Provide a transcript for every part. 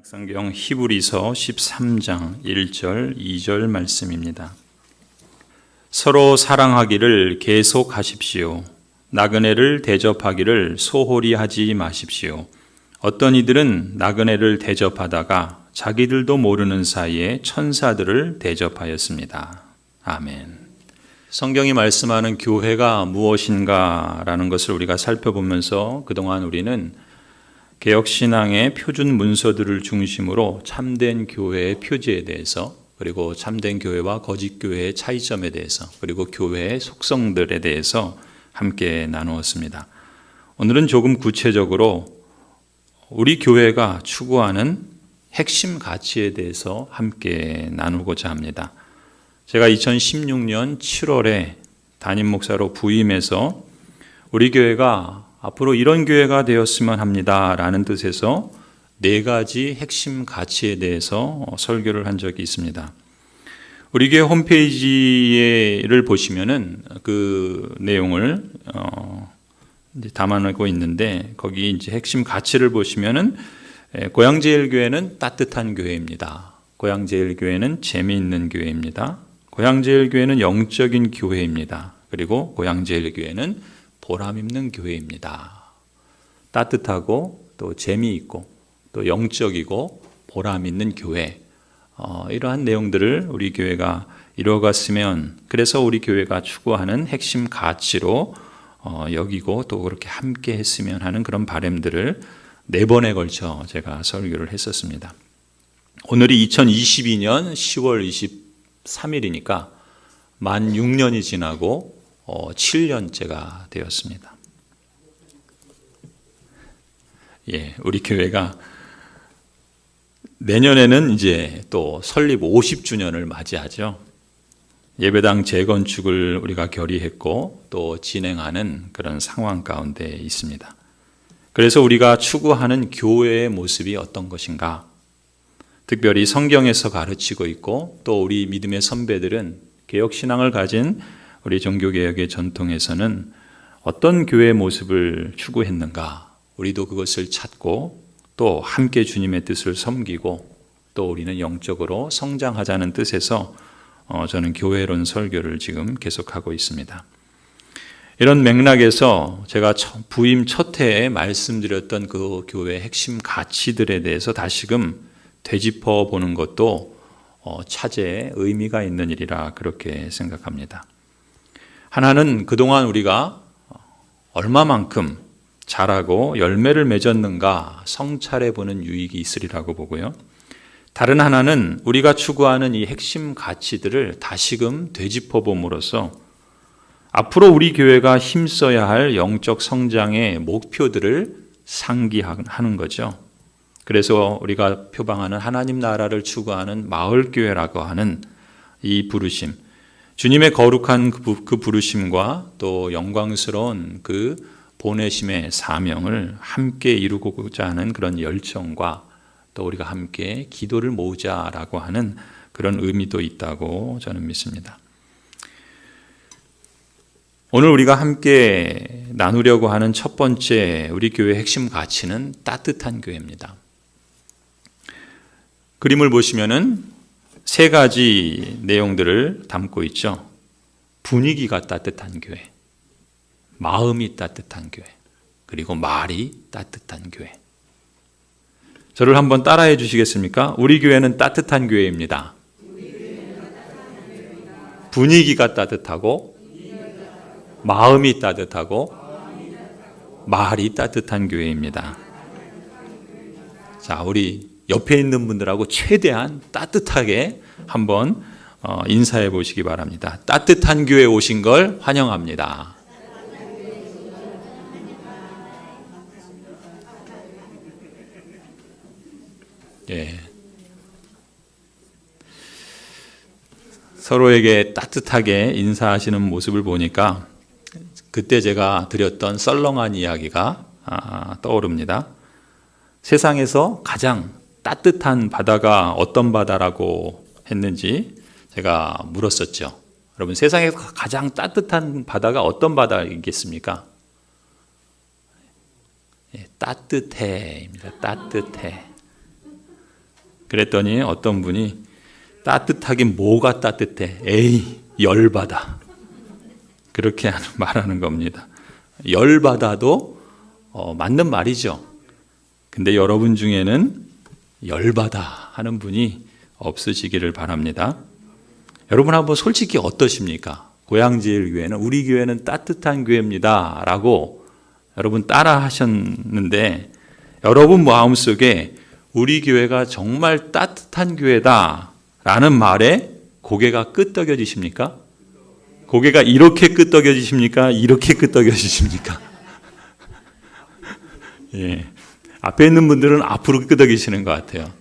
신약성경 히브리서 13장 1절 2절 말씀입니다. 서로 사랑하기를 계속하십시오. 나그네를 대접하기를 소홀히 하지 마십시오. 어떤 이들은 나그네를 대접하다가 자기들도 모르는 사이에 천사들을 대접하였습니다. 아멘. 성경이 말씀하는 교회가 무엇인가라는 것을 우리가 살펴보면서 그동안 우리는 개혁신앙의 표준 문서들을 중심으로 참된 교회의 표지에 대해서, 그리고 참된 교회와 거짓 교회의 차이점에 대해서, 그리고 교회의 속성들에 대해서 함께 나누었습니다. 오늘은 조금 구체적으로 우리 교회가 추구하는 핵심 가치에 대해서 함께 나누고자 합니다. 제가 2016년 7월에 담임 목사로 부임해서 우리 교회가 앞으로 이런 교회가 되었으면 합니다 라는 뜻에서 4가지 핵심 가치에 대해서 설교를 한 적이 있습니다. 우리 교회 홈페이지를 보시면은 그 내용을 담아내고 있는데, 거기 이제 핵심 가치를 보시면은 고향제일교회는 따뜻한 교회입니다. 고향제일교회는 재미있는 교회입니다. 고향제일교회는 영적인 교회입니다. 그리고 고향제일교회는 보람있는 교회입니다. 따뜻하고 또 재미있고 또 영적이고 보람있는 교회, 이러한 내용들을 우리 교회가 이루어갔으면, 그래서 우리 교회가 추구하는 핵심 가치로 여기고 또 그렇게 함께 했으면 하는 그런 바람들을 4번에 걸쳐 제가 설교를 했었습니다. 오늘이 2022년 10월 23일이니까 만 6년이 지나고 7년째가 되었습니다. 우리 교회가 내년에는 이제 또 설립 50주년을 맞이하죠. 예배당 재건축을 우리가 결의했고 또 진행하는 그런 상황 가운데 있습니다. 그래서 우리가 추구하는 교회의 모습이 어떤 것인가? 특별히 성경에서 가르치고 있고 또 우리 믿음의 선배들은 개혁신앙을 가진 우리 종교개혁의 전통에서는 어떤 교회의 모습을 추구했는가? 우리도 그것을 찾고 또 함께 주님의 뜻을 섬기고 또 우리는 영적으로 성장하자는 뜻에서 저는 교회론 설교를 지금 계속하고 있습니다. 이런 맥락에서 제가 부임 첫 해에 말씀드렸던 그 교회의 핵심 가치들에 대해서 다시금 되짚어 보는 것도 차제에 의미가 있는 일이라 그렇게 생각합니다. 하나는 그동안 우리가 얼마만큼 자라고 열매를 맺었는가 성찰해 보는 유익이 있으리라고 보고요. 다른 하나는 우리가 추구하는 이 핵심 가치들을 다시금 되짚어 봄으로써 앞으로 우리 교회가 힘써야 할 영적 성장의 목표들을 상기하는 거죠. 그래서 우리가 표방하는 하나님 나라를 추구하는 마을교회라고 하는 이 부르심, 주님의 거룩한 그 부르심과 또 영광스러운 그 보내심의 사명을 함께 이루고자 하는 그런 열정과 또 우리가 함께 기도를 모으자라고 하는 그런 의미도 있다고 저는 믿습니다. 오늘 우리가 함께 나누려고 하는 첫 번째 우리 교회의 핵심 가치는 따뜻한 교회입니다. 그림을 보시면은 3가지 내용들을 담고 있죠. 분위기가 따뜻한 교회, 마음이 따뜻한 교회, 그리고 말이 따뜻한 교회. 저를 한번 따라해 주시겠습니까? 우리 교회는 따뜻한 교회입니다. 분위기가 따뜻하고 마음이 따뜻하고 말이 따뜻한 교회입니다. 자, 우리 옆에 있는 분들하고 최대한 따뜻하게 한번 인사해 보시기 바랍니다. 따뜻한 교회에 오신 걸 환영합니다. 서로에게 따뜻하게 인사하시는 모습을 보니까 그때 제가 드렸던 썰렁한 이야기가 떠오릅니다. 세상에서 가장 따뜻한 바다가 어떤 바다라고 했는지 제가 물었었죠. 여러분, 세상에서 가장 따뜻한 바다가 어떤 바다이겠습니까? 따뜻해입니다. 따뜻해. 그랬더니 어떤 분이 따뜻하긴 뭐가 따뜻해? 에이, 열받아. 그렇게 말하는 겁니다. 열받아도 맞는 말이죠. 근데 여러분 중에는 열받아 하는 분이 없으시기를 바랍니다. 여러분 한번 솔직히 어떠십니까? 고양지일교회는 우리 교회는 따뜻한 교회입니다 라고 여러분 따라 하셨는데 여러분 마음속에 우리 교회가 정말 따뜻한 교회다 라는 말에 고개가 끄덕여지십니까? 고개가 이렇게 끄덕여지십니까? 이렇게 끄덕여지십니까? 예. 앞에 있는 분들은 앞으로 끄덕이시는 것 같아요.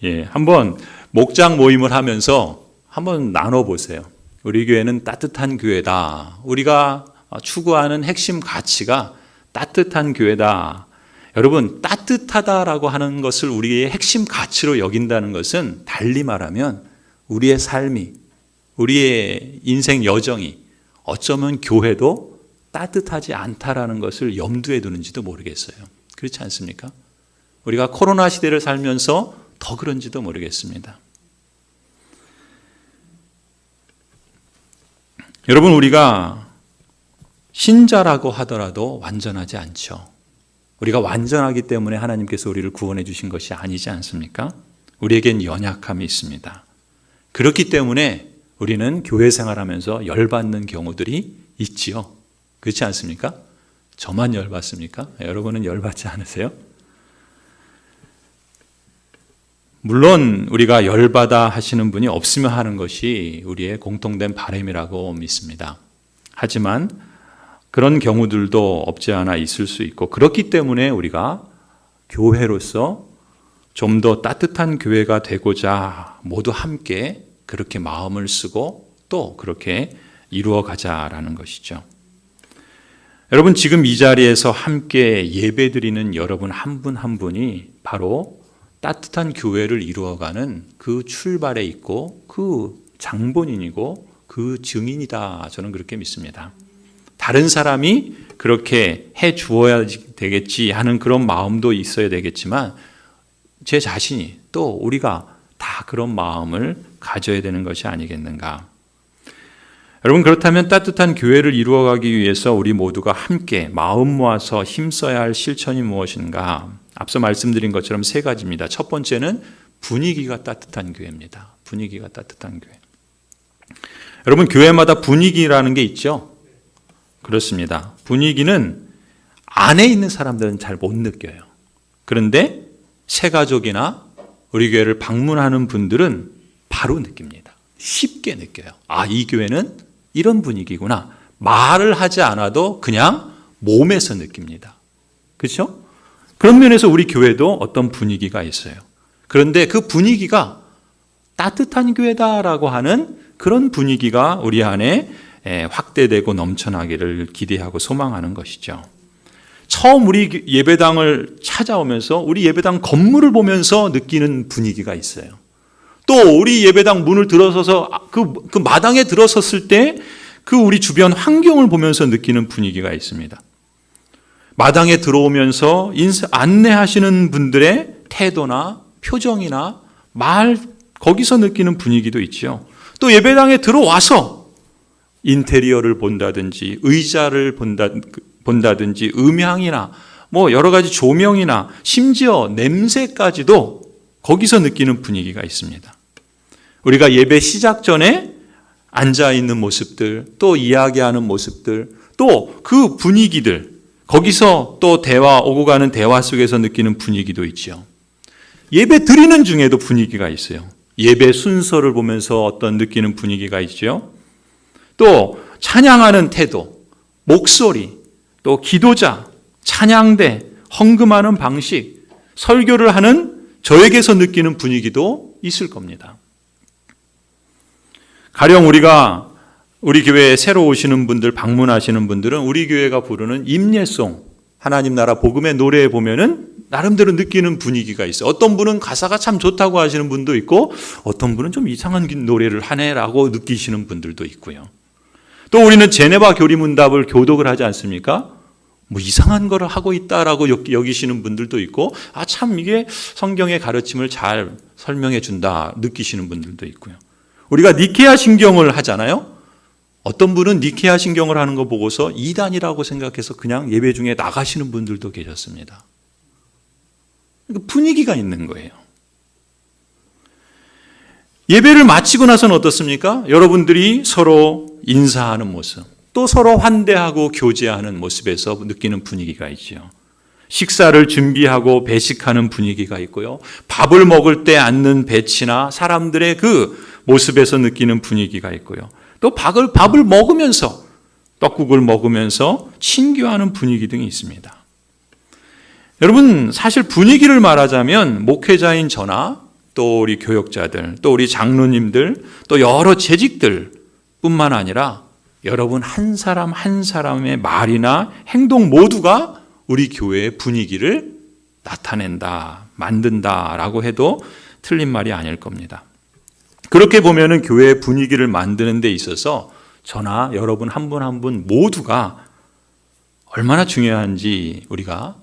예. 한번 목장 모임을 하면서 한번 나눠보세요. 우리 교회는 따뜻한 교회다. 우리가 추구하는 핵심 가치가 따뜻한 교회다. 여러분, 따뜻하다라고 하는 것을 우리의 핵심 가치로 여긴다는 것은 달리 말하면 우리의 삶이, 우리의 인생 여정이 어쩌면 교회도 따뜻하지 않다라는 것을 염두에 두는지도 모르겠어요. 그렇지 않습니까? 우리가 코로나 시대를 살면서 더 그런지도 모르겠습니다. 여러분, 우리가 신자라고 하더라도 완전하지 않죠. 우리가 완전하기 때문에 하나님께서 우리를 구원해 주신 것이 아니지 않습니까? 우리에겐 연약함이 있습니다. 그렇기 때문에 우리는 교회 생활하면서 열받는 경우들이 있지요. 그렇지 않습니까? 저만 열받습니까? 여러분은 열받지 않으세요? 물론 우리가 열받아 하시는 분이 없으면 하는 것이 우리의 공통된 바람이라고 믿습니다. 하지만 그런 경우들도 없지 않아 있을 수 있고 그렇기 때문에 우리가 교회로서 좀 더 따뜻한 교회가 되고자 모두 함께 그렇게 마음을 쓰고 또 그렇게 이루어 가자라는 것이죠. 여러분, 지금 이 자리에서 함께 예배드리는 여러분 한 분 한 분이 바로 따뜻한 교회를 이루어가는 그 출발에 있고 그 장본인이고 그 증인이다. 저는 그렇게 믿습니다. 다른 사람이 그렇게 해 주어야 되겠지 하는 그런 마음도 있어야 되겠지만 제 자신이 또 우리가 다 그런 마음을 가져야 되는 것이 아니겠는가. 여러분, 그렇다면 따뜻한 교회를 이루어가기 위해서 우리 모두가 함께 마음 모아서 힘써야 할 실천이 무엇인가. 앞서 말씀드린 것처럼 세 가지입니다. 첫 번째는 분위기가 따뜻한 교회입니다. 분위기가 따뜻한 교회. 여러분, 교회마다 분위기라는 게 있죠? 그렇습니다. 분위기는 안에 있는 사람들은 잘 못 느껴요. 그런데 새가족이나 우리 교회를 방문하는 분들은 바로 느낍니다. 쉽게 느껴요. 아, 이 교회는 이런 분위기구나. 말을 하지 않아도 그냥 몸에서 느낍니다. 그렇죠? 그런 면에서 우리 교회도 어떤 분위기가 있어요. 그런데 그 분위기가 따뜻한 교회다라고 하는 그런 분위기가 우리 안에 확대되고 넘쳐나기를 기대하고 소망하는 것이죠. 처음 우리 예배당을 찾아오면서 우리 예배당 건물을 보면서 느끼는 분위기가 있어요. 또 우리 예배당 문을 들어서서 그 마당에 들어섰을 때 그 우리 주변 환경을 보면서 느끼는 분위기가 있습니다. 마당에 들어오면서 안내하시는 분들의 태도나 표정이나 말, 거기서 느끼는 분위기도 있죠. 또 예배당에 들어와서 인테리어를 본다든지 의자를 본다든지 음향이나 뭐 여러 가지 조명이나 심지어 냄새까지도 거기서 느끼는 분위기가 있습니다. 우리가 예배 시작 전에 앉아있는 모습들, 또 이야기하는 모습들, 또 그 분위기들, 거기서 또 오고 가는 대화 속에서 느끼는 분위기도 있죠. 예배 드리는 중에도 분위기가 있어요. 예배 순서를 보면서 어떤 느끼는 분위기가 있죠. 또 찬양하는 태도, 목소리, 또 기도자, 찬양대, 헌금하는 방식, 설교를 하는 저에게서 느끼는 분위기도 있을 겁니다. 가령 우리가 우리 교회에 새로 오시는 분들, 방문하시는 분들은 우리 교회가 부르는 임예송, 하나님 나라 복음의 노래에 보면은 나름대로 느끼는 분위기가 있어요. 어떤 분은 가사가 참 좋다고 하시는 분도 있고 어떤 분은 좀 이상한 노래를 하네라고 느끼시는 분들도 있고요. 또 우리는 제네바 교리문답을 교독을 하지 않습니까? 뭐 이상한 거를 하고 있다라고 여기시는 분들도 있고, 참 이게 성경의 가르침을 잘 설명해 준다 느끼시는 분들도 있고요. 우리가 니케아 신경을 하잖아요. 어떤 분은 니케아 신경을 하는 거 보고서 이단이라고 생각해서 그냥 예배 중에 나가시는 분들도 계셨습니다. 그러니까 분위기가 있는 거예요. 예배를 마치고 나서는 어떻습니까? 여러분들이 서로 인사하는 모습, 또 서로 환대하고 교제하는 모습에서 느끼는 분위기가 있죠. 식사를 준비하고 배식하는 분위기가 있고요. 밥을 먹을 때 앉는 배치나 사람들의 그 모습에서 느끼는 분위기가 있고요. 또 밥을 먹으면서, 떡국을 먹으면서 친교하는 분위기 등이 있습니다. 여러분, 사실 분위기를 말하자면 목회자인 저나 또 우리 교역자들, 또 우리 장로님들, 또 여러 재직들 뿐만 아니라 여러분 한 사람 한 사람의 말이나 행동 모두가 우리 교회의 분위기를 나타낸다, 만든다라고 해도 틀린 말이 아닐 겁니다. 그렇게 보면은 교회의 분위기를 만드는 데 있어서 저나 여러분 한 분 한 분 모두가 얼마나 중요한지 우리가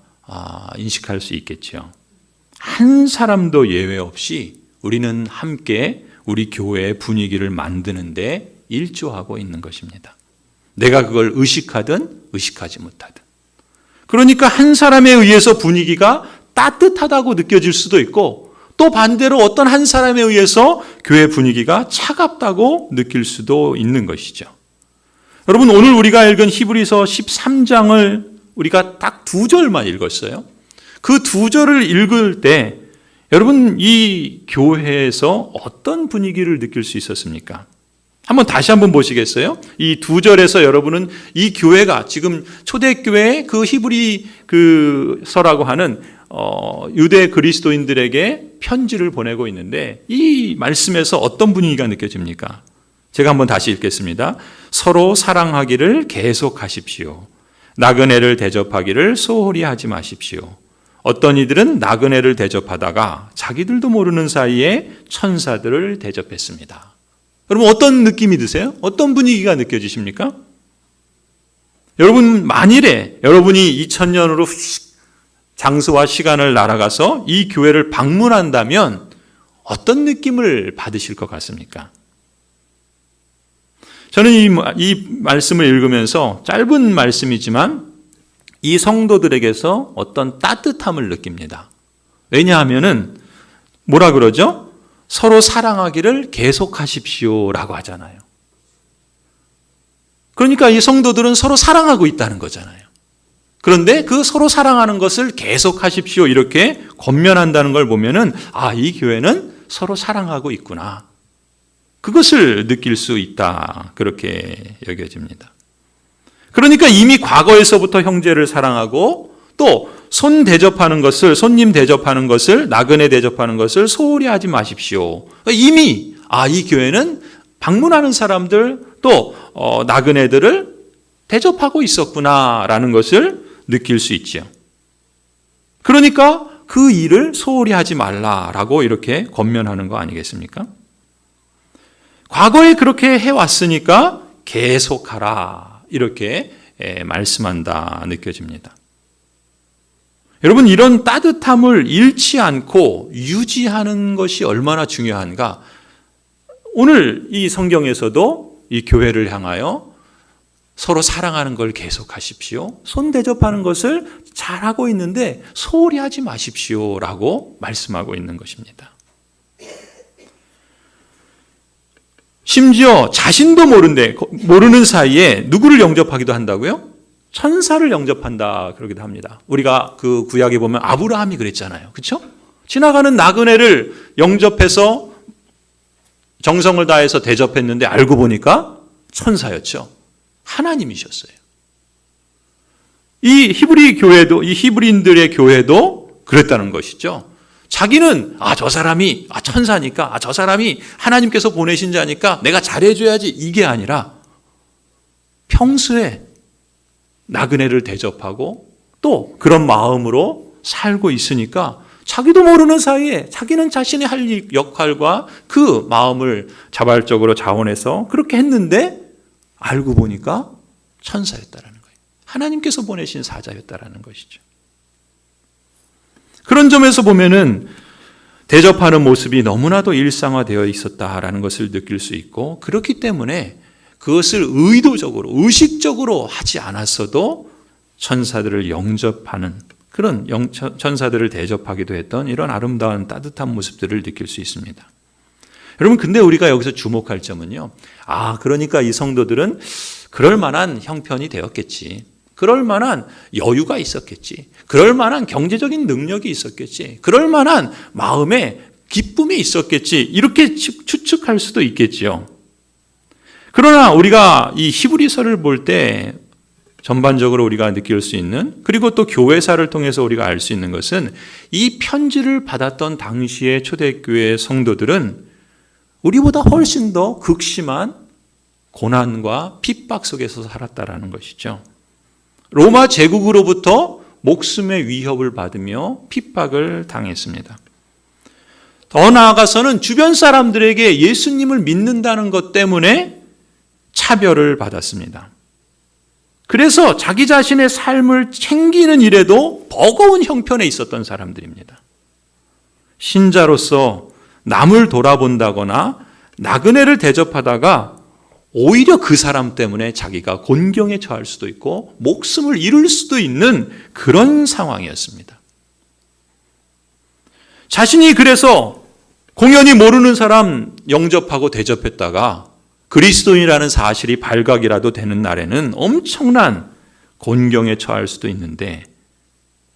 인식할 수 있겠죠. 한 사람도 예외 없이 우리는 함께 우리 교회의 분위기를 만드는 데 일조하고 있는 것입니다. 내가 그걸 의식하든 의식하지 못하든. 그러니까 한 사람에 의해서 분위기가 따뜻하다고 느껴질 수도 있고, 또 반대로 어떤 한 사람에 의해서 교회 분위기가 차갑다고 느낄 수도 있는 것이죠. 여러분, 오늘 우리가 읽은 히브리서 13장을 우리가 딱 2절만 읽었어요. 그 2절을 읽을 때 여러분 이 교회에서 어떤 분위기를 느낄 수 있었습니까? 다시 한번 보시겠어요? 이 2절에서 여러분은 이 교회가 지금 초대교회의 그 히브리 서라고 하는 유대 그리스도인들에게 편지를 보내고 있는데, 이 말씀에서 어떤 분위기가 느껴집니까? 제가 한번 다시 읽겠습니다. 서로 사랑하기를 계속하십시오. 나그네를 대접하기를 소홀히 하지 마십시오. 어떤 이들은 나그네를 대접하다가 자기들도 모르는 사이에 천사들을 대접했습니다. 여러분 어떤 느낌이 드세요? 어떤 분위기가 느껴지십니까? 여러분 만일에 여러분이 2000년으로 장소와 시간을 날아가서 이 교회를 방문한다면 어떤 느낌을 받으실 것 같습니까? 저는 이 말씀을 읽으면서 짧은 말씀이지만 이 성도들에게서 어떤 따뜻함을 느낍니다. 왜냐하면은 뭐라 그러죠? 서로 사랑하기를 계속하십시오라고 하잖아요. 그러니까 이 성도들은 서로 사랑하고 있다는 거잖아요. 그런데 그 서로 사랑하는 것을 계속하십시오 이렇게 권면한다는 걸 보면은 이 교회는 서로 사랑하고 있구나. 그것을 느낄 수 있다. 그렇게 여겨집니다. 그러니까 이미 과거에서부터 형제를 사랑하고 또 손님 대접하는 것을 나그네 대접하는 것을 소홀히 하지 마십시오. 이미 이 교회는 방문하는 사람들 또 나그네들을 대접하고 있었구나라는 것을 느낄 수 있죠. 그러니까 그 일을 소홀히 하지 말라라고 이렇게 권면하는 거 아니겠습니까? 과거에 그렇게 해왔으니까 계속하라 이렇게 말씀한다 느껴집니다. 여러분 이런 따뜻함을 잃지 않고 유지하는 것이 얼마나 중요한가. 오늘 이 성경에서도 이 교회를 향하여 서로 사랑하는 걸 계속하십시오. 손 대접하는 것을 잘하고 있는데 소홀히 하지 마십시오라고 말씀하고 있는 것입니다. 심지어 자신도 모르는 사이에 누구를 영접하기도 한다고요? 천사를 영접한다 그러기도 합니다. 우리가 그 구약에 보면 아브라함이 그랬잖아요. 그렇죠? 지나가는 나그네를 영접해서 정성을 다해서 대접했는데 알고 보니까 천사였죠. 하나님이셨어요. 이 히브리인들의 교회도 그랬다는 것이죠. 자기는 저 사람이 천사니까 저 사람이 하나님께서 보내신 자니까 내가 잘해줘야지 이게 아니라 평소에 나그네를 대접하고 또 그런 마음으로 살고 있으니까 자기도 모르는 사이에 자기는 자신이 할 역할과 그 마음을 자발적으로 자원해서 그렇게 했는데 알고 보니까 천사였다라는 거예요. 하나님께서 보내신 사자였다라는 것이죠. 그런 점에서 보면은 대접하는 모습이 너무나도 일상화되어 있었다라는 것을 느낄 수 있고, 그렇기 때문에 그것을 의도적으로, 의식적으로 하지 않았어도 천사들을 영접하는 그런 천사들을 대접하기도 했던 이런 아름다운 따뜻한 모습들을 느낄 수 있습니다. 여러분, 근데 우리가 여기서 주목할 점은요, 그러니까 이 성도들은 그럴 만한 형편이 되었겠지. 그럴 만한 여유가 있었겠지. 그럴 만한 경제적인 능력이 있었겠지. 그럴 만한 마음의 기쁨이 있었겠지. 이렇게 추측할 수도 있겠지요. 그러나 우리가 이 히브리서를 볼 때 전반적으로 우리가 느낄 수 있는, 그리고 또 교회사를 통해서 우리가 알 수 있는 것은, 이 편지를 받았던 당시의 초대교회 성도들은 우리보다 훨씬 더 극심한 고난과 핍박 속에서 살았다라는 것이죠. 로마 제국으로부터 목숨의 위협을 받으며 핍박을 당했습니다. 더 나아가서는 주변 사람들에게 예수님을 믿는다는 것 때문에 차별을 받았습니다. 그래서 자기 자신의 삶을 챙기는 일에도 버거운 형편에 있었던 사람들입니다. 신자로서 남을 돌아본다거나 나그네를 대접하다가 오히려 그 사람 때문에 자기가 곤경에 처할 수도 있고 목숨을 잃을 수도 있는 그런 상황이었습니다. 자신이 그래서 공연히 모르는 사람 영접하고 대접했다가 그리스도인이라는 사실이 발각이라도 되는 날에는 엄청난 곤경에 처할 수도 있는데,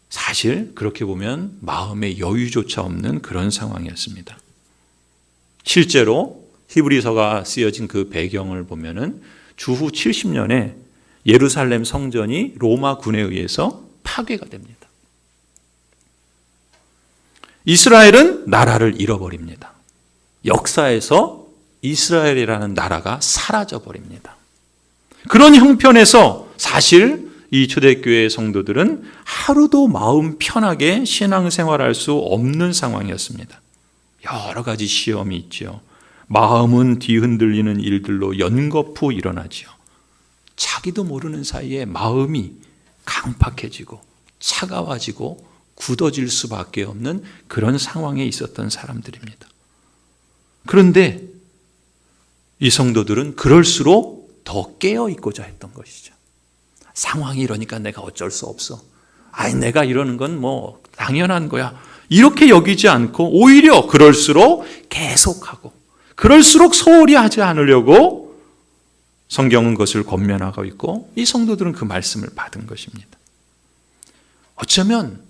사실 그렇게 보면 마음의 여유조차 없는 그런 상황이었습니다. 실제로 히브리서가 쓰여진 그 배경을 보면은 주후 70년에 예루살렘 성전이 로마 군에 의해서 파괴가 됩니다. 이스라엘은 나라를 잃어버립니다. 역사에서 이스라엘이라는 나라가 사라져버립니다. 그런 형편에서 사실 이 초대교회 성도들은 하루도 마음 편하게 신앙생활할 수 없는 상황이었습니다. 여러 가지 시험이 있죠. 마음은 뒤흔들리는 일들로 연거푸 일어나지요. 자기도 모르는 사이에 마음이 강팍해지고 차가워지고 굳어질 수밖에 없는 그런 상황에 있었던 사람들입니다. 그런데 이 성도들은 그럴수록 더 깨어있고자 했던 것이죠. 상황이 이러니까 내가 어쩔 수 없어. 내가 이러는 건 뭐 당연한 거야. 이렇게 여기지 않고 오히려 그럴수록 계속하고, 그럴수록 소홀히 하지 않으려고 성경은 그것을 권면하고 있고, 이 성도들은 그 말씀을 받은 것입니다. 어쩌면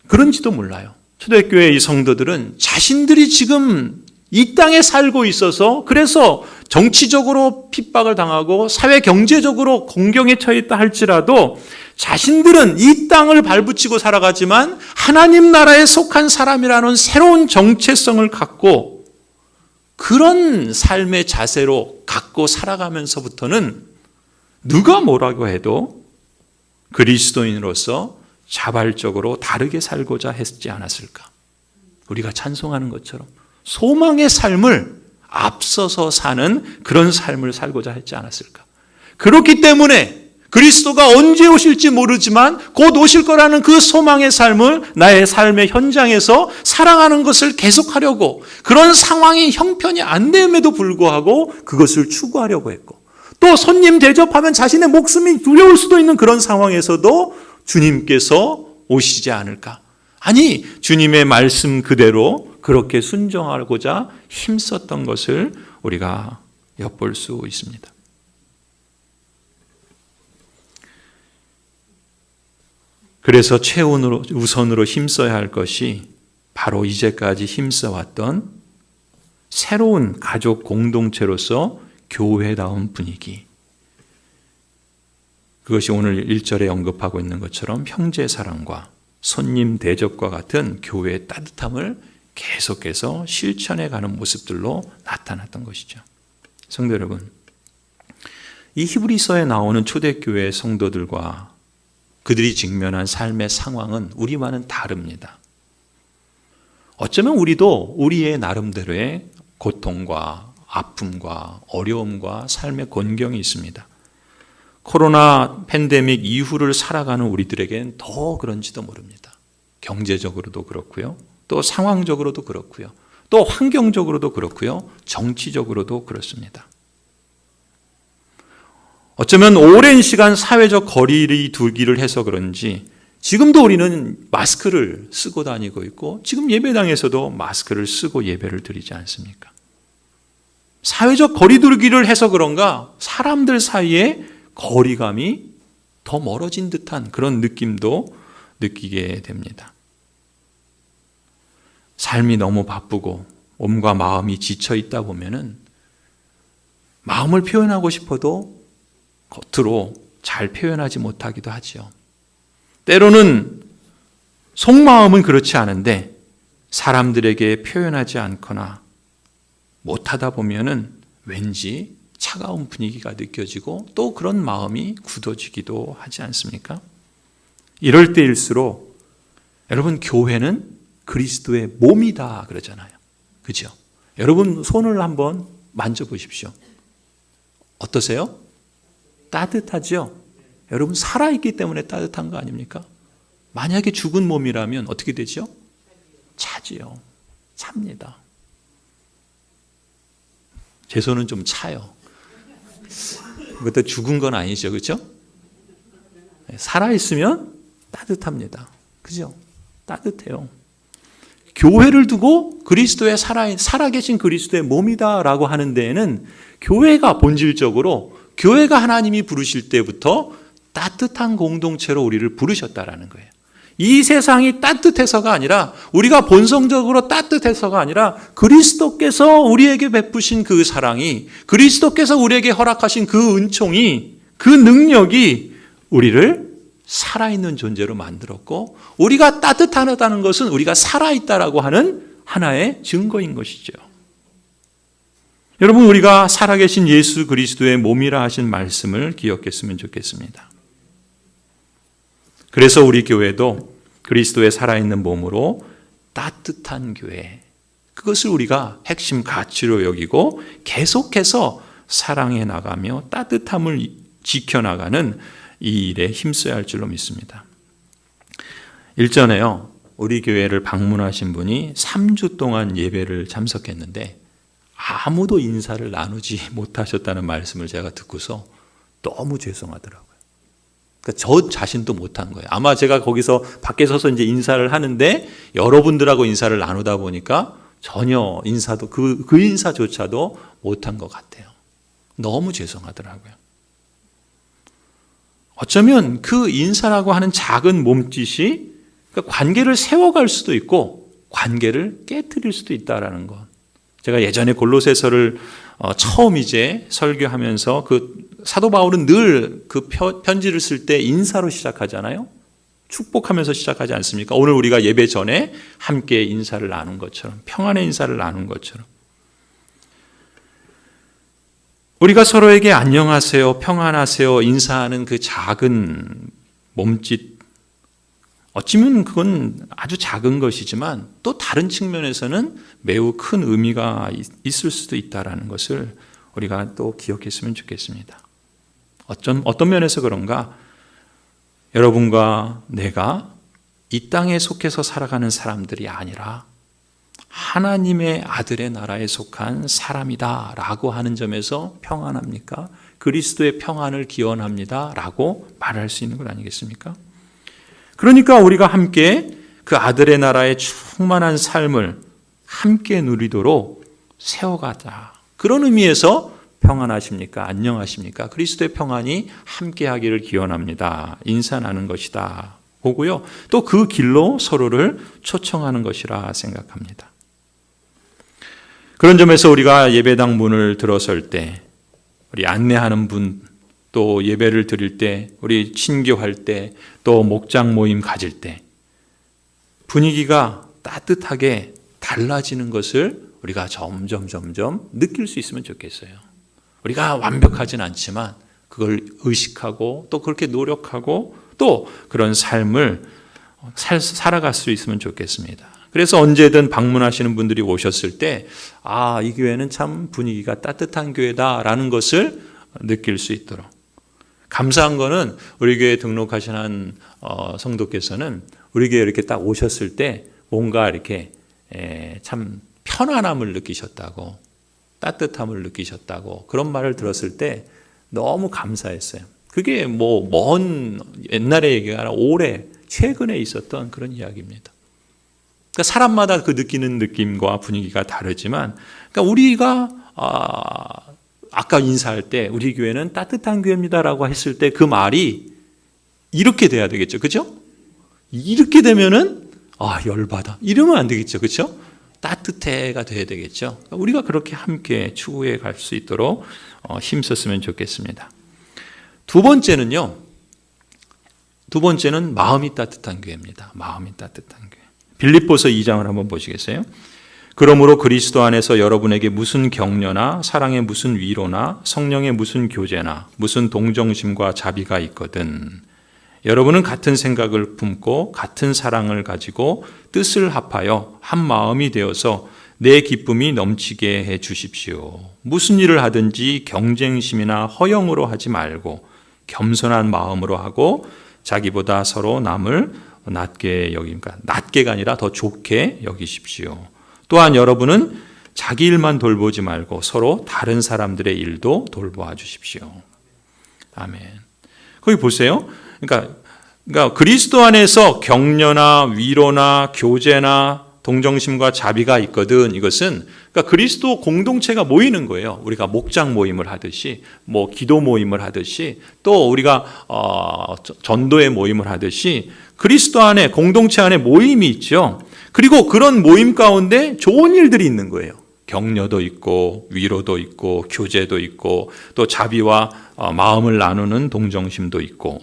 그런지도 몰라요. 초대교회 이 성도들은 자신들이 지금 이 땅에 살고 있어서, 그래서 정치적으로 핍박을 당하고 사회 경제적으로 곤경에 처했다 할지라도 자신들은 이 땅을 발붙이고 살아가지만 하나님 나라에 속한 사람이라는 새로운 정체성을 갖고 그런 삶의 자세로 갖고 살아가면서부터는 누가 뭐라고 해도 그리스도인으로서 자발적으로 다르게 살고자 했지 않았을까? 우리가 찬송하는 것처럼 소망의 삶을 앞서서 사는 그런 삶을 살고자 했지 않았을까? 그렇기 때문에 그리스도가 언제 오실지 모르지만 곧 오실 거라는 그 소망의 삶을 나의 삶의 현장에서 살아가는 것을 계속하려고, 그런 상황이 형편이 안 됨에도 불구하고 그것을 추구하려고 했고, 또 손님 대접하면 자신의 목숨이 두려울 수도 있는 그런 상황에서도 주님께서 오시지 않을까? 아니, 주님의 말씀 그대로 그렇게 순종하고자 힘썼던 것을 우리가 엿볼 수 있습니다. 그래서 최우선으로 힘써야 할 것이 바로 이제까지 힘써왔던 새로운 가족 공동체로서 교회다운 분위기, 그것이 오늘 1절에 언급하고 있는 것처럼 형제 사랑과 손님 대접과 같은 교회의 따뜻함을 계속해서 실천해가는 모습들로 나타났던 것이죠. 성도 여러분, 이 히브리서에 나오는 초대교회 성도들과 그들이 직면한 삶의 상황은 우리와는 다릅니다. 어쩌면 우리도 우리의 나름대로의 고통과 아픔과 어려움과 삶의 곤경이 있습니다. 코로나 팬데믹 이후를 살아가는 우리들에겐 더 그런지도 모릅니다. 경제적으로도 그렇고요. 또 상황적으로도 그렇고요. 또 환경적으로도 그렇고요. 정치적으로도 그렇습니다. 어쩌면 오랜 시간 사회적 거리를 두기를 해서 그런지 지금도 우리는 마스크를 쓰고 다니고 있고 지금 예배당에서도 마스크를 쓰고 예배를 드리지 않습니까? 사회적 거리두기를 해서 그런가 사람들 사이에 거리감이 더 멀어진 듯한 그런 느낌도 느끼게 됩니다. 삶이 너무 바쁘고 몸과 마음이 지쳐 있다 보면은 마음을 표현하고 싶어도 겉으로 잘 표현하지 못하기도 하지요. 때로는 속마음은 그렇지 않은데 사람들에게 표현하지 않거나 못하다 보면은 왠지 차가운 분위기가 느껴지고 또 그런 마음이 굳어지기도 하지 않습니까? 이럴 때일수록 여러분 교회는 그리스도의 몸이다 그러잖아요. 그죠? 여러분 손을 한번 만져보십시오. 어떠세요? 따뜻하죠? 여러분 살아있기 때문에 따뜻한 거 아닙니까? 만약에 죽은 몸이라면 어떻게 되죠? 차지요. 찹니다. 제 손은 좀 차요. 그것도 죽은 건 아니죠. 그렇죠? 살아있으면 따뜻합니다. 그죠? 따뜻해요. 교회를 두고 그리스도의 살아계신 그리스도의 몸이다라고 하는 데에는 교회가 본질적으로 교회가 하나님이 부르실 때부터 따뜻한 공동체로 우리를 부르셨다라는 거예요. 이 세상이 따뜻해서가 아니라 우리가 본성적으로 따뜻해서가 아니라 그리스도께서 우리에게 베푸신 그 사랑이 그리스도께서 우리에게 허락하신 그 은총이 그 능력이 우리를 살아있는 존재로 만들었고 우리가 따뜻하다는 것은 우리가 살아있다라고 하는 하나의 증거인 것이죠. 여러분 우리가 살아계신 예수 그리스도의 몸이라 하신 말씀을 기억했으면 좋겠습니다. 그래서 우리 교회도 그리스도의 살아있는 몸으로 따뜻한 교회, 그것을 우리가 핵심 가치로 여기고 계속해서 사랑해 나가며 따뜻함을 지켜나가는 이 일에 힘써야 할 줄로 믿습니다. 일전에요, 우리 교회를 방문하신 분이 3주 동안 예배를 참석했는데 아무도 인사를 나누지 못하셨다는 말씀을 제가 듣고서 너무 죄송하더라고요. 그러니까 저 자신도 못한 거예요. 아마 제가 거기서 밖에 서서 이제 인사를 하는데 여러분들하고 인사를 나누다 보니까 전혀 인사도 그 인사조차도 못한 것 같아요. 너무 죄송하더라고요. 어쩌면 그 인사라고 하는 작은 몸짓이 관계를 세워갈 수도 있고 관계를 깨트릴 수도 있다라는 것. 제가 예전에 골로새서를 처음 이제 설교하면서 그 사도 바울은 늘 그 편지를 쓸 때 인사로 시작하잖아요. 축복하면서 시작하지 않습니까? 오늘 우리가 예배 전에 함께 인사를 나눈 것처럼 평안의 인사를 나눈 것처럼 우리가 서로에게 안녕하세요, 평안하세요 인사하는 그 작은 몸짓 어찌면 그건 아주 작은 것이지만 또 다른 측면에서는 매우 큰 의미가 있을 수도 있다는 것을 우리가 또 기억했으면 좋겠습니다. 어떤 면에서 그런가? 여러분과 내가 이 땅에 속해서 살아가는 사람들이 아니라 하나님의 아들의 나라에 속한 사람이다 라고 하는 점에서 평안합니까? 그리스도의 평안을 기원합니다 라고 말할 수 있는 것 아니겠습니까? 그러니까 우리가 함께 그 아들의 나라의 충만한 삶을 함께 누리도록 세워가자. 그런 의미에서 평안하십니까? 안녕하십니까? 그리스도의 평안이 함께하기를 기원합니다. 인사 나눈 것이다. 보고요. 또 그 길로 서로를 초청하는 것이라 생각합니다. 그런 점에서 우리가 예배당 문을 들어설 때 우리 안내하는 분, 또 예배를 드릴 때, 우리 친교할 때, 또 목장 모임 가질 때 분위기가 따뜻하게 달라지는 것을 우리가 점점 느낄 수 있으면 좋겠어요. 우리가 완벽하진 않지만 그걸 의식하고 또 그렇게 노력하고 또 그런 삶을 살아갈 수 있으면 좋겠습니다. 그래서 언제든 방문하시는 분들이 오셨을 때 이 교회는 참 분위기가 따뜻한 교회다라는 것을 느낄 수 있도록, 감사한 거는 우리 교회 등록하신 한 성도께서는 우리 교회 이렇게 딱 오셨을 때 뭔가 이렇게 참 편안함을 느끼셨다고, 따뜻함을 느끼셨다고 그런 말을 들었을 때 너무 감사했어요. 그게 뭐 먼 옛날의 얘기가 아니라 올해 최근에 있었던 그런 이야기입니다. 그러니까 사람마다 그 느끼는 느낌과 분위기가 다르지만, 그러니까 우리가 아까 인사할 때 우리 교회는 따뜻한 교회입니다라고 했을 때 그 말이 이렇게 돼야 되겠죠, 그렇죠? 이렇게 되면은 열받아 이러면 안 되겠죠, 그렇죠? 따뜻해가 돼야 되겠죠. 그러니까 우리가 그렇게 함께 추구해 갈 수 있도록 힘썼으면 좋겠습니다. 두 번째는 마음이 따뜻한 교회입니다. 마음이 따뜻한 교회. 빌립보서 2장을 한번 보시겠어요? 그러므로 그리스도 안에서 여러분에게 무슨 격려나 사랑의 무슨 위로나 성령의 무슨 교제나 무슨 동정심과 자비가 있거든 여러분은 같은 생각을 품고 같은 사랑을 가지고 뜻을 합하여 한 마음이 되어서 내 기쁨이 넘치게 해 주십시오. 무슨 일을 하든지 경쟁심이나 허영으로 하지 말고 겸손한 마음으로 하고 자기보다 서로 남을 낮게 여기니까 낮게가 아니라 더 좋게 여기십시오. 또한 여러분은 자기 일만 돌보지 말고 서로 다른 사람들의 일도 돌보아 주십시오. 아멘. 거기 보세요. 그러니까 그리스도 안에서 격려나 위로나 교제나 동정심과 자비가 있거든. 이것은 그러니까 그리스도 공동체가 모이는 거예요. 우리가 목장 모임을 하듯이, 뭐 기도 모임을 하듯이, 또 우리가 전도의 모임을 하듯이 그리스도 안에 공동체 안에 모임이 있죠. 그리고 그런 모임 가운데 좋은 일들이 있는 거예요. 격려도 있고 위로도 있고 교제도 있고 또 자비와 마음을 나누는 동정심도 있고.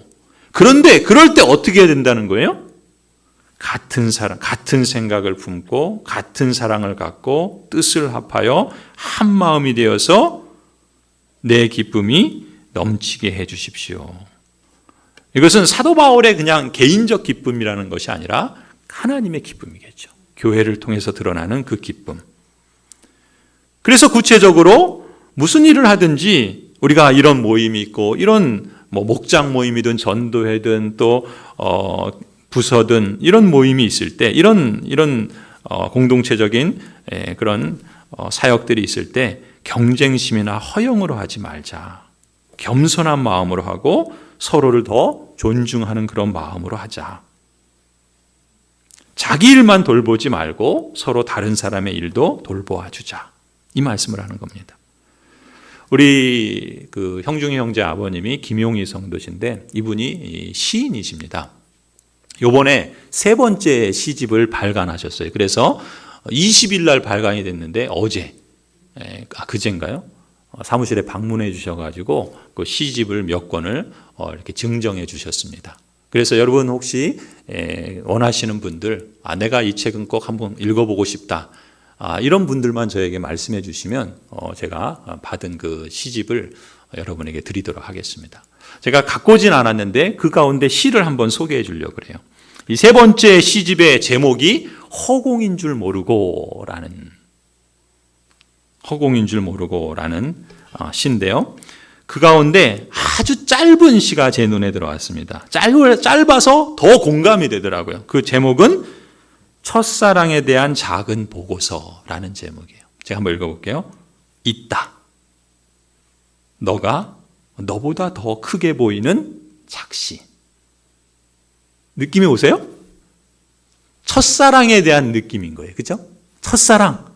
그런데 그럴 때 어떻게 해야 된다는 거예요? 같은 사랑, 같은 생각을 품고 같은 사랑을 갖고 뜻을 합하여 한 마음이 되어서 내 기쁨이 넘치게 해 주십시오. 이것은 사도 바울의 그냥 개인적 기쁨이라는 것이 아니라 하나님의 기쁨이겠죠. 교회를 통해서 드러나는 그 기쁨. 그래서 구체적으로 무슨 일을 하든지 우리가 이런 모임이 있고 이런 뭐 목장 모임이든 전도회든 또 부서든 이런 모임이 있을 때 이런 공동체적인 그런 사역들이 있을 때 경쟁심이나 허영으로 하지 말자. 겸손한 마음으로 하고 서로를 더 존중하는 그런 마음으로 하자. 자기 일만 돌보지 말고 서로 다른 사람의 일도 돌보아 주자. 이 말씀을 하는 겁니다. 우리 그 형중이 형제 아버님이 김용희 성도신데 이분이 시인이십니다. 요번에 세 번째 시집을 발간하셨어요. 그래서 20일 날 발간이 됐는데 어제, 그제인가요? 사무실에 방문해 주셔가지고 그 시집을 몇 권을 이렇게 증정해 주셨습니다. 그래서 여러분 혹시 원하시는 분들, 내가 이 책은 꼭 한번 읽어보고 싶다. 이런 분들만 저에게 말씀해 주시면 제가 받은 그 시집을 여러분에게 드리도록 하겠습니다. 제가 갖고 오진 않았는데 그 가운데 시를 한번 소개해 주려고 그래요. 이 세 번째 시집의 제목이 허공인 줄 모르고라는 시인데요. 그 가운데 아주 짧은 시가 제 눈에 들어왔습니다. 짧아서 더 공감이 되더라고요. 그 제목은 첫사랑에 대한 작은 보고서라는 제목이에요. 제가 한번 읽어볼게요. 있다. 너가 너보다 더 크게 보이는 작시. 느낌이 오세요? 첫사랑에 대한 느낌인 거예요. 그죠? 첫사랑.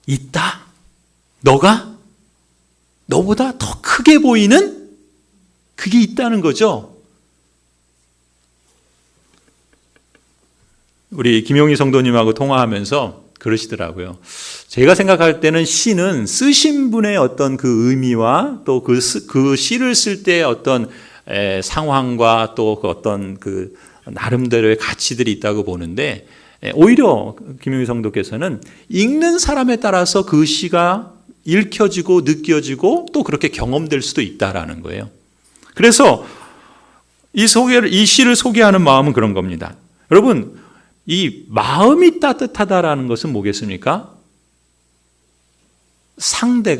있다. 너가 너보다 더 크게 보이는 그게 있다는 거죠. 우리 김용희 성도님하고 통화하면서 그러시더라고요. 제가 생각할 때는 시는 쓰신 분의 어떤 그 의미와 또 그 시를 쓸 때 어떤 상황과 또 그 어떤 그 나름대로의 가치들이 있다고 보는데 오히려 김용희 성도께서는 읽는 사람에 따라서 그 시가 읽혀지고 느껴지고 또 그렇게 경험될 수도 있다라는 거예요. 그래서 이 시를 소개하는 마음은 그런 겁니다. 여러분, 이 마음이 따뜻하다라는 것은 뭐겠습니까? 상대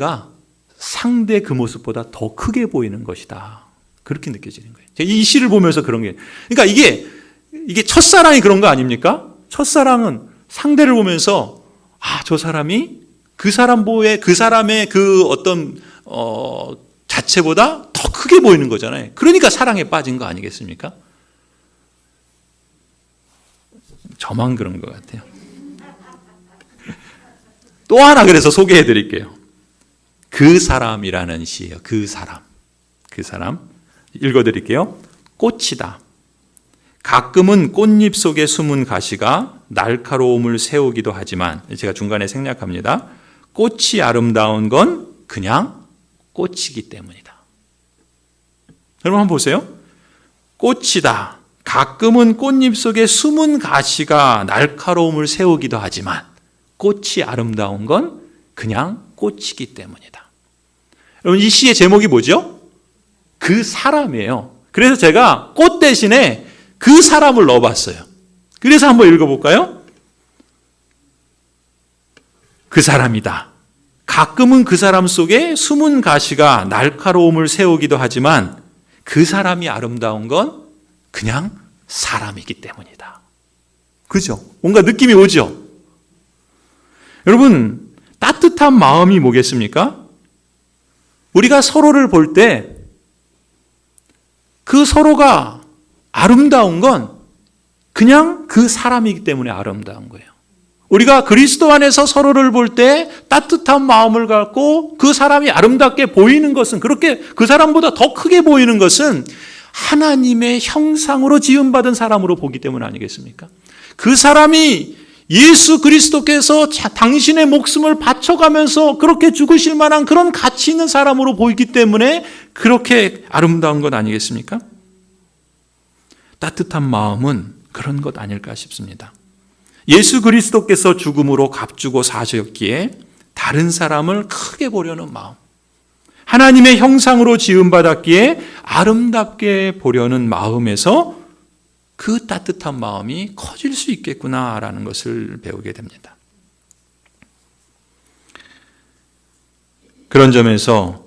그 모습보다 더 크게 보이는 것이다. 그렇게 느껴지는 거예요. 제가 이 시를 보면서 그런 게, 그러니까 이게 첫사랑이 그런 거 아닙니까? 첫사랑은 상대를 보면서 저 사람이 그 사람의 그 어떤 자체보다 더 크게 보이는 거잖아요. 그러니까 사랑에 빠진 거 아니겠습니까? 저만 그런 것 같아요. 또 하나 그래서 소개해 드릴게요. 그 사람이라는 시예요. 그 사람 읽어 드릴게요. 꽃이다. 가끔은 꽃잎 속에 숨은 가시가 날카로움을 세우기도 하지만, 제가 중간에 생략합니다. 꽃이 아름다운 건 그냥 꽃이기 때문이다. 여러분 한번 보세요. 꽃이다. 가끔은 꽃잎 속에 숨은 가시가 날카로움을 세우기도 하지만 꽃이 아름다운 건 그냥 꽃이기 때문이다. 여러분 이 시의 제목이 뭐죠? 그 사람이에요. 그래서 제가 꽃 대신에 그 사람을 넣어봤어요. 그래서 한번 읽어볼까요? 그 사람이다. 가끔은 그 사람 속에 숨은 가시가 날카로움을 세우기도 하지만 그 사람이 아름다운 건 그냥 사람이기 때문이다. 그죠? 뭔가 느낌이 오죠? 여러분, 따뜻한 마음이 뭐겠습니까? 우리가 서로를 볼 때 그 서로가 아름다운 건 그냥 그 사람이기 때문에 아름다운 거예요. 우리가 그리스도 안에서 서로를 볼 때 따뜻한 마음을 갖고 그 사람이 아름답게 보이는 것은, 그렇게 그 사람보다 더 크게 보이는 것은 하나님의 형상으로 지음받은 사람으로 보기 때문 아니겠습니까? 그 사람이 예수 그리스도께서 당신의 목숨을 바쳐가면서 그렇게 죽으실 만한 그런 가치 있는 사람으로 보이기 때문에 그렇게 아름다운 것 아니겠습니까? 따뜻한 마음은 그런 것 아닐까 싶습니다. 예수 그리스도께서 죽음으로 값주고 사셨기에 다른 사람을 크게 보려는 마음, 하나님의 형상으로 지음받았기에 아름답게 보려는 마음에서 그 따뜻한 마음이 커질 수 있겠구나라는 것을 배우게 됩니다. 그런 점에서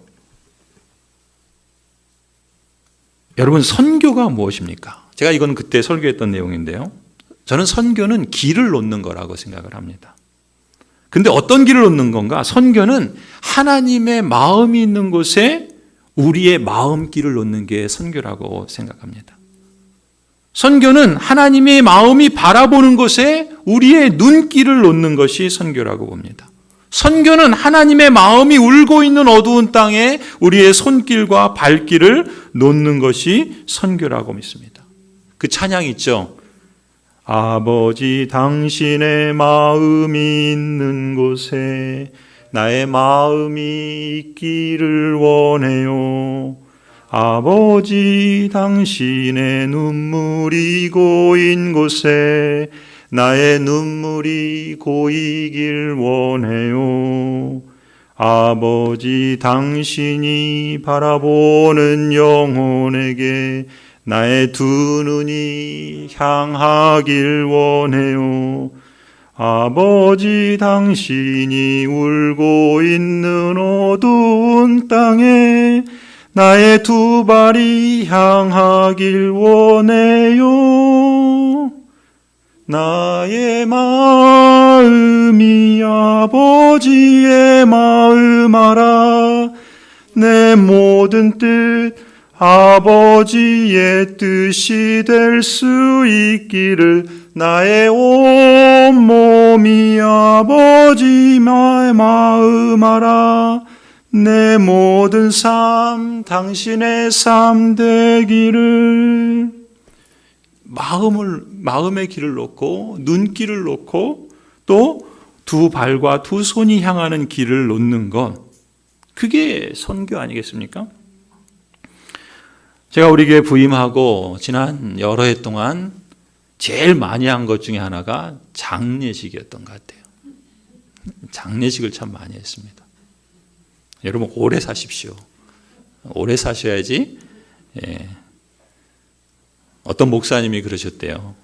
여러분, 선교가 무엇입니까? 제가 이건 그때 설교했던 내용인데요. 저는 선교는 길을 놓는 거라고 생각을 합니다. 근데 어떤 길을 놓는 건가? 선교는 하나님의 마음이 있는 곳에 우리의 마음길을 놓는 게 선교라고 생각합니다. 선교는 하나님의 마음이 바라보는 곳에 우리의 눈길을 놓는 것이 선교라고 봅니다. 선교는 하나님의 마음이 울고 있는 어두운 땅에 우리의 손길과 발길을 놓는 것이 선교라고 믿습니다. 그 찬양 있죠? 아버지 당신의 마음이 있는 곳에 나의 마음이 있기를 원해요. 아버지 당신의 눈물이 고인 곳에 나의 눈물이 고이길 원해요. 아버지 당신이 바라보는 영혼에게 나의 두 눈이 향하길 원해요. 아버지 당신이 울고 있는 어두운 땅에 나의 두 발이 향하길 원해요. 나의 마음이 아버지의 마음 알아. 내 모든 뜻 아버지의 뜻이 될 수 있기를 나의 온 몸이 아버지의 마음 알아. 내 모든 삶 당신의 삶 되기를. 마음의 길을 놓고 눈길을 놓고 또 두 발과 두 손이 향하는 길을 놓는 것, 그게 선교 아니겠습니까? 제가 우리 교회 부임하고 지난 여러 해 동안 제일 많이 한 것 중에 하나가 장례식이었던 것 같아요. 장례식을 참 많이 했습니다. 여러분 오래 사십시오. 오래 사셔야지. 예. 어떤 목사님이 그러셨대요.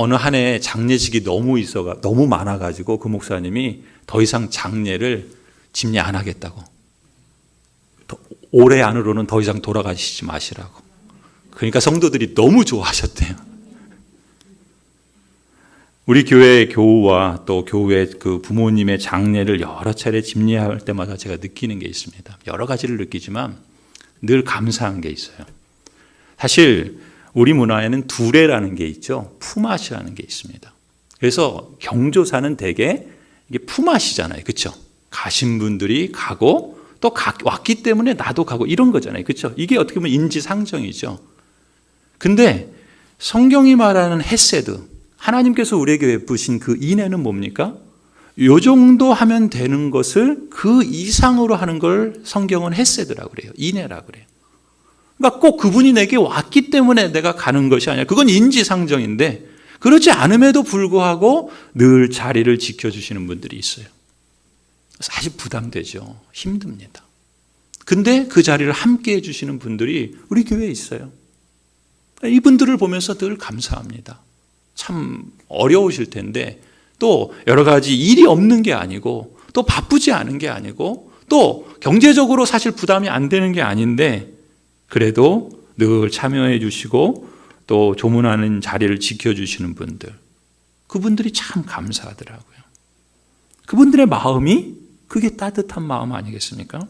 어느 한 해 장례식이 너무 많아가지고 그 목사님이 더 이상 장례를 집례 안 하겠다고. 올해 안으로는 더 이상 돌아가시지 마시라고. 그러니까 성도들이 너무 좋아하셨대요. 우리 교회의 교우와 또 교회 그 부모님의 장례를 여러 차례 집례할 때마다 제가 느끼는 게 있습니다. 여러 가지를 느끼지만 늘 감사한 게 있어요. 사실 우리 문화에는 두레라는 게 있죠. 품앗이라는 게 있습니다. 그래서 경조사는 대개 이게 품앗이잖아요. 그렇죠? 가신 분들이 가고 또 왔기 때문에 나도 가고 이런 거잖아요. 그렇죠? 이게 어떻게 보면 인지상정이죠. 근데 성경이 말하는 헤세드, 하나님께서 우리에게 베푸신 그 인애는 뭡니까? 요 정도 하면 되는 것을 그 이상으로 하는 걸 성경은 헤세드라고 그래요. 인애라고 그래요. 그러니까 꼭 그분이 내게 왔기 때문에 내가 가는 것이 아니라 그건 인지상정인데 그렇지 않음에도 불구하고 늘 자리를 지켜주시는 분들이 있어요. 사실 부담되죠. 힘듭니다. 근데 그 자리를 함께 해주시는 분들이 우리 교회에 있어요. 이분들을 보면서 늘 감사합니다. 참 어려우실 텐데 또 여러 가지 일이 없는 게 아니고 또 바쁘지 않은 게 아니고 또 경제적으로 사실 부담이 안 되는 게 아닌데 그래도 늘 참여해 주시고 또 조문하는 자리를 지켜주시는 분들, 그분들이 참 감사하더라고요. 그분들의 마음이 그게 따뜻한 마음 아니겠습니까?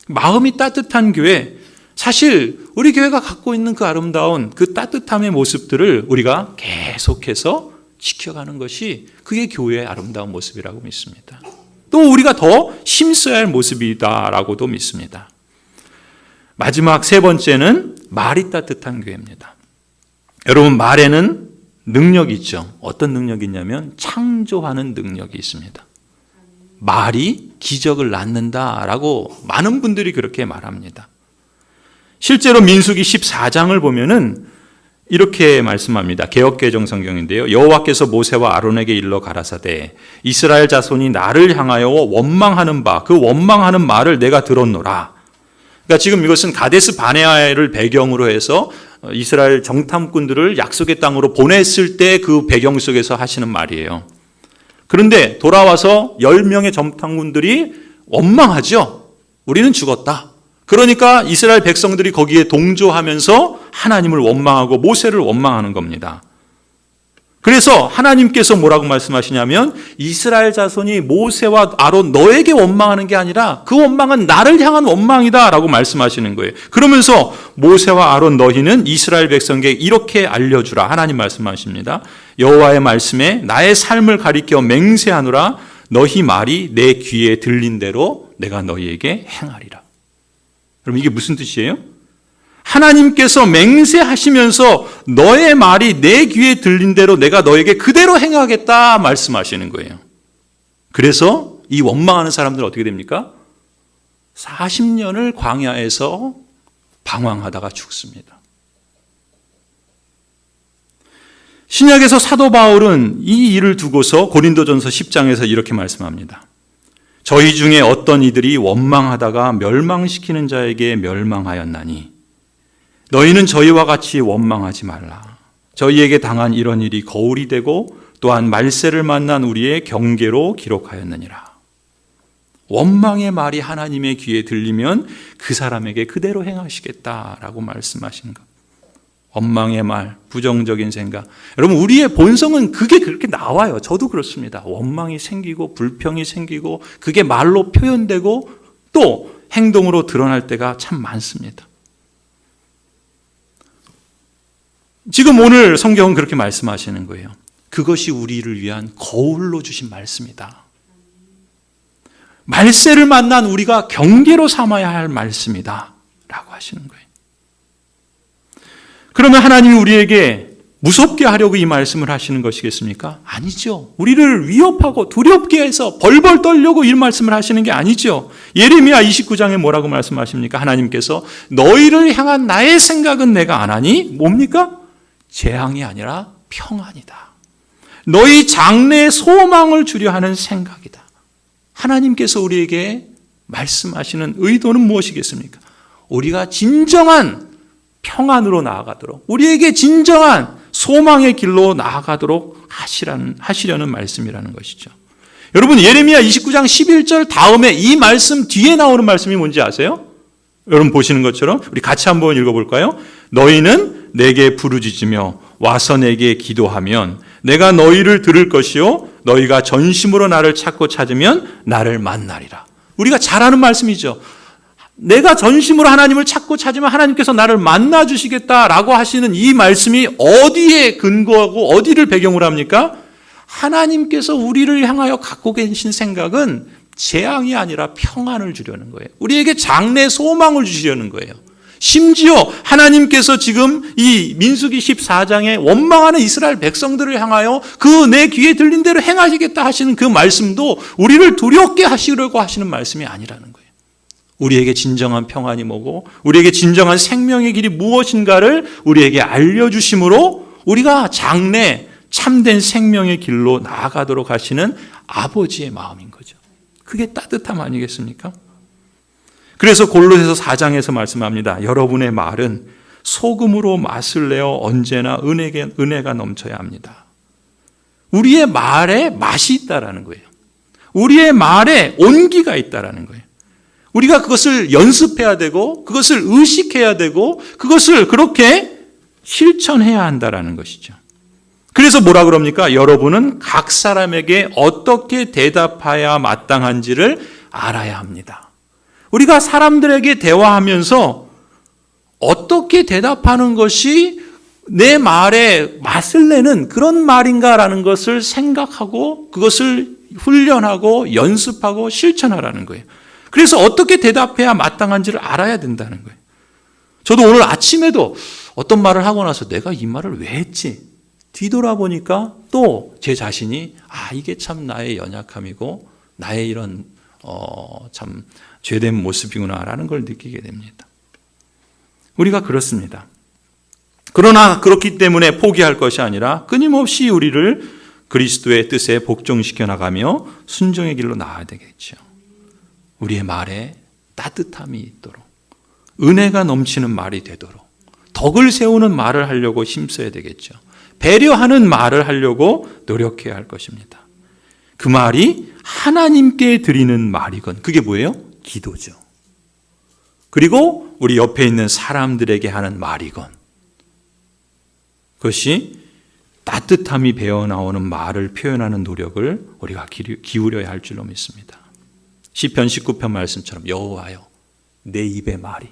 마음이 따뜻한 교회, 사실 우리 교회가 갖고 있는 그 아름다운 그 따뜻함의 모습들을 우리가 계속해서 지켜가는 것이 그게 교회의 아름다운 모습이라고 믿습니다. 또 우리가 더 힘써야 할 모습이다라고도 믿습니다. 마지막 세 번째는 말이 따뜻한 교회입니다. 여러분, 말에는 능력이 있죠. 어떤 능력이 있냐면 창조하는 능력이 있습니다. 말이 기적을 낳는다라고 많은 분들이 그렇게 말합니다. 실제로 민수기 14장을 보면은 이렇게 말씀합니다. 개역개정 성경인데요. 여호와께서 모세와 아론에게 일러 가라사대 이스라엘 자손이 나를 향하여 원망하는 바 그 원망하는 말을 내가 들었노라. 그러니까 지금 이것은 가데스 바네아를 배경으로 해서 이스라엘 정탐꾼들을 약속의 땅으로 보냈을 때 그 배경 속에서 하시는 말이에요. 그런데 돌아와서 10명의 정탐꾼들이 원망하죠. 우리는 죽었다. 그러니까 이스라엘 백성들이 거기에 동조하면서 하나님을 원망하고 모세를 원망하는 겁니다. 그래서 하나님께서 뭐라고 말씀하시냐면 이스라엘 자손이 모세와 아론 너에게 원망하는 게 아니라 그 원망은 나를 향한 원망이다 라고 말씀하시는 거예요. 그러면서 모세와 아론 너희는 이스라엘 백성에게 이렇게 알려주라. 하나님 말씀하십니다. 여호와의 말씀에 나의 삶을 가리켜 맹세하노라. 너희 말이 내 귀에 들린 대로 내가 너희에게 행하리라. 그럼 이게 무슨 뜻이에요? 하나님께서 맹세하시면서 너의 말이 내 귀에 들린 대로 내가 너에게 그대로 행하겠다 말씀하시는 거예요. 그래서 이 원망하는 사람들은 어떻게 됩니까? 40년을 광야에서 방황하다가 죽습니다. 신약에서 사도 바울은 이 일을 두고서 고린도전서 10장에서 이렇게 말씀합니다. 저희 중에 어떤 이들이 원망하다가 멸망시키는 자에게 멸망하였나니 너희는 저희와 같이 원망하지 말라. 저희에게 당한 이런 일이 거울이 되고 또한 말세를 만난 우리의 경계로 기록하였느니라. 원망의 말이 하나님의 귀에 들리면 그 사람에게 그대로 행하시겠다라고 말씀하신 것. 원망의 말, 부정적인 생각. 여러분, 우리의 본성은 그게 그렇게 나와요. 저도 그렇습니다. 원망이 생기고 불평이 생기고 그게 말로 표현되고 또 행동으로 드러날 때가 참 많습니다. 지금 오늘 성경은 그렇게 말씀하시는 거예요. 그것이 우리를 위한 거울로 주신 말씀이다. 말세를 만난 우리가 경계로 삼아야 할 말씀이다 라고 하시는 거예요. 그러면 하나님이 우리에게 무섭게 하려고 이 말씀을 하시는 것이겠습니까? 아니죠. 우리를 위협하고 두렵게 해서 벌벌 떨려고 이 말씀을 하시는 게 아니죠. 예레미야 29장에 뭐라고 말씀하십니까? 하나님께서 너희를 향한 나의 생각은 내가 안 하니 뭡니까? 재앙이 아니라 평안이다. 너희 장래의 소망을 주려 하는 생각이다. 하나님께서 우리에게 말씀하시는 의도는 무엇이겠습니까? 우리가 진정한 평안으로 나아가도록, 우리에게 진정한 소망의 길로 나아가도록 하시려는 말씀이라는 것이죠. 여러분, 예레미야 29장 11절 다음에 이 말씀 뒤에 나오는 말씀이 뭔지 아세요? 여러분 보시는 것처럼 우리 같이 한번 읽어볼까요? 너희는 내게 부르짖으며 와서 내게 기도하면 내가 너희를 들을 것이요 너희가 전심으로 나를 찾고 찾으면 나를 만나리라. 우리가 잘 아는 말씀이죠. 내가 전심으로 하나님을 찾고 찾으면 하나님께서 나를 만나 주시겠다라고 하시는 이 말씀이 어디에 근거하고 어디를 배경으로 합니까? 하나님께서 우리를 향하여 갖고 계신 생각은 재앙이 아니라 평안을 주려는 거예요. 우리에게 장래 소망을 주시려는 거예요. 심지어 하나님께서 지금 이 민수기 14장에 원망하는 이스라엘 백성들을 향하여 그 내 귀에 들린 대로 행하시겠다 하시는 그 말씀도 우리를 두렵게 하시려고 하시는 말씀이 아니라는 거예요. 우리에게 진정한 평안이 뭐고 우리에게 진정한 생명의 길이 무엇인가를 우리에게 알려주심으로 우리가 장래 참된 생명의 길로 나아가도록 하시는 아버지의 마음인 거죠. 그게 따뜻함 아니겠습니까? 그래서 골로새서 4장에서 말씀합니다. 여러분의 말은 소금으로 맛을 내어 언제나 은혜가 넘쳐야 합니다. 우리의 말에 맛이 있다라는 거예요. 우리의 말에 온기가 있다라는 거예요. 우리가 그것을 연습해야 되고 그것을 의식해야 되고 그것을 그렇게 실천해야 한다라는 것이죠. 그래서 뭐라 그럽니까? 여러분은 각 사람에게 어떻게 대답해야 마땅한지를 알아야 합니다. 우리가 사람들에게 대화하면서 어떻게 대답하는 것이 내 말에 맛을 내는 그런 말인가라는 것을 생각하고 그것을 훈련하고 연습하고 실천하라는 거예요. 그래서 어떻게 대답해야 마땅한지를 알아야 된다는 거예요. 저도 오늘 아침에도 어떤 말을 하고 나서 내가 이 말을 왜 했지? 뒤돌아보니까 또 제 자신이 이게 참 나의 연약함이고 나의 이런 참 죄된 모습이구나라는 걸 느끼게 됩니다. 우리가 그렇습니다. 그러나 그렇기 때문에 포기할 것이 아니라 끊임없이 우리를 그리스도의 뜻에 복종시켜 나가며 순종의 길로 나아야 되겠죠. 우리의 말에 따뜻함이 있도록 은혜가 넘치는 말이 되도록 덕을 세우는 말을 하려고 힘써야 되겠죠. 배려하는 말을 하려고 노력해야 할 것입니다. 그 말이 하나님께 드리는 말이건 그게 뭐예요? 기도죠. 그리고 우리 옆에 있는 사람들에게 하는 말이건 그것이 따뜻함이 배어나오는 말을 표현하는 노력을 우리가 기울여야 할 줄로 믿습니다. 시편 19편 말씀처럼 여호와여 내 입의 말이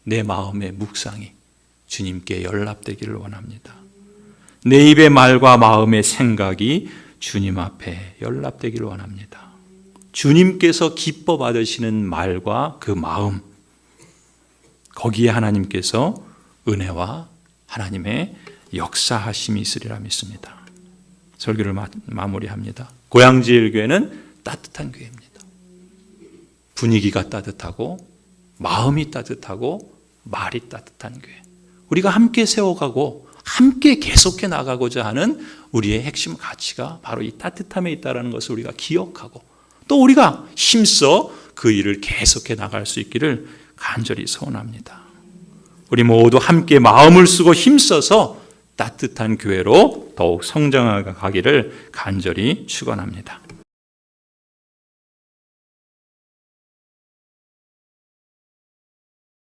내 마음의 묵상이 주님께 연락되기를 원합니다. 내 입의 말과 마음의 생각이 주님 앞에 연락되기를 원합니다. 주님께서 기뻐 받으시는 말과 그 마음 거기에 하나님께서 은혜와 하나님의 역사하심이 있으리라 믿습니다. 설교를 마무리합니다. 고양지일교회는 따뜻한 교회입니다. 분위기가 따뜻하고 마음이 따뜻하고 말이 따뜻한 교회. 우리가 함께 세워가고 함께 계속해 나가고자 하는 우리의 핵심 가치가 바로 이 따뜻함에 있다는 것을 우리가 기억하고 또 우리가 힘써 그 일을 계속해 나갈 수 있기를 간절히 소원합니다. 우리 모두 함께 마음을 쓰고 힘써서 따뜻한 교회로 더욱 성장하기를 간절히 축원합니다.